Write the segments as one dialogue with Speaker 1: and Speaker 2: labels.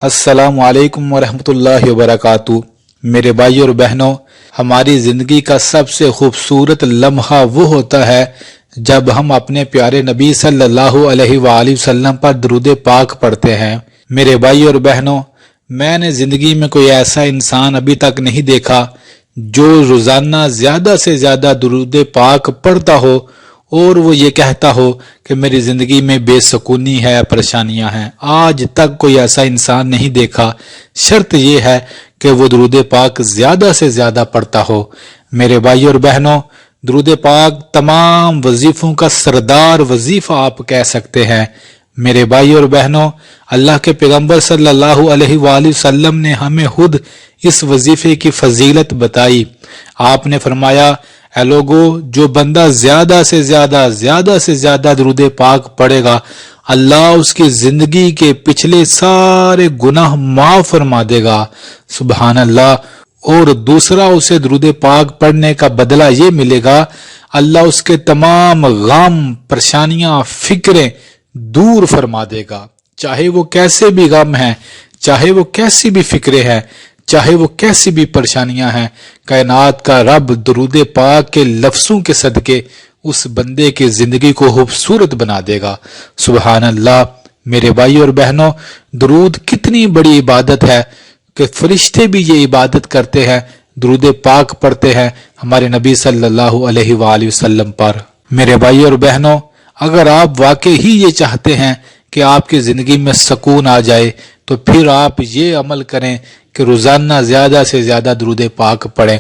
Speaker 1: अस्सलामु अलैकुम वरहमतुल्लाहि वबरकातुहू। मेरे भाई और बहनों, हमारी जिंदगी का सबसे खूबसूरत लम्हा वो होता है जब हम अपने प्यारे नबी सल्लल्लाहु अलैहि वसल्लम पर दुरूद पाक पढ़ते हैं। मेरे भाई और बहनों, मैंने जिंदगी में कोई ऐसा इंसान अभी तक नहीं देखा जो रोजाना ज्यादा से ज्यादा दुरूद पाक पढ़ता हो और वो ये कहता हो कि मेरी जिंदगी में बेसुकूनी है, परेशानियां हैं। आज तक कोई ऐसा इंसान नहीं देखा। शर्त ये है कि वो दुरूद पाक ज्यादा से ज्यादा पढ़ता हो। मेरे भाई और बहनों, दुरूद पाक तमाम वजीफों का सरदार वजीफा आप कह सकते हैं। मेरे भाई और बहनों, अल्लाह के पैगंबर सल्लल्लाहु अलैहि वसल्लम ने हमें खुद इस वजीफे की फजीलत बताई। आपने फरमाया, ऐ लोगो, जो बंदा ज्यादा से ज्यादा दुरूद पाक पढ़ेगा, अल्लाह उसकी जिंदगी के पिछले सारे गुनाह माफ फरमा देगा। सुभान अल्लाह। और दूसरा, उसे दुरूद पाक पढ़ने का बदला ये मिलेगा, अल्लाह उसके तमाम गम, परेशानियां, फिक्रें दूर फरमा देगा। चाहे वो कैसे भी गम है, चाहे वो कैसी भी फिक्रें हैं, चाहे वो कैसी भी परेशानियां हैं, कायनात का रब दुरूद पाक के लफ्जों के सदके उस बंदे की जिंदगी को खूबसूरत बना देगा। सुभान अल्लाह। मेरे भाई और बहनों, दुरूद कितनी बड़ी इबादत है कि फरिश्ते भी ये इबादत करते हैं, दुरूद पाक पढ़ते हैं हमारे नबी सल्लल्लाहु अलैहि वसल्लम पर। मेरे भाई और बहनों, अगर आप वाकई ही ये चाहते हैं कि आपकी जिंदगी में सुकून आ जाए, तो फिर आप ये अमल करें कि रोजाना ज्यादा से ज्यादा दुरूद पाक पढ़ें।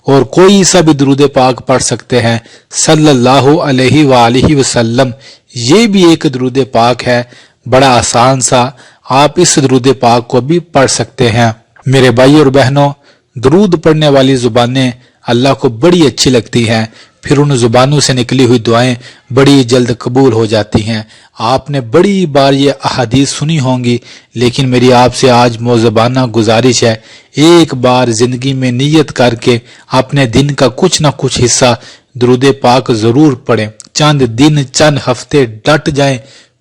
Speaker 1: और कोई सा भी दुरूद पाक पढ़ सकते हैं, सल्लल्लाहु अलैहि वसल्लम। ये भी एक दुरूद पाक है, बड़ा आसान सा। आप इस दुरूद पाक को भी पढ़ सकते हैं। मेरे भाई और बहनों, दुरूद पढ़ने वाली जुबानें अल्लाह को बड़ी अच्छी लगती हैं, फिर उन जुबानों से निकली हुई दुआएं बड़ी जल्द कबूल हो जाती हैं। आपने बड़ी बार ये अहादीस सुनी होंगी, लेकिन मेरी आपसे आज मौज़बाना गुजारिश है, एक बार जिंदगी में नियत करके अपने दिन का कुछ ना कुछ हिस्सा दुरूद पाक जरूर पढ़ें। चंद दिन, चंद हफ्ते डट जाएं,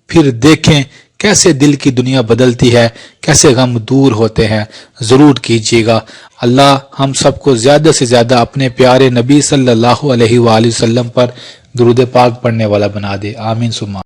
Speaker 1: फिर देखें कैसे दिल की दुनिया बदलती है, कैसे गम दूर होते हैं। जरूर कीजिएगा। अल्लाह हम सबको ज्यादा से ज्यादा अपने प्यारे नबी सल्लल्लाहु अलैहि वसल्लम पर दुरूद पाक पढ़ने वाला बना दे। आमीन सुम्मा।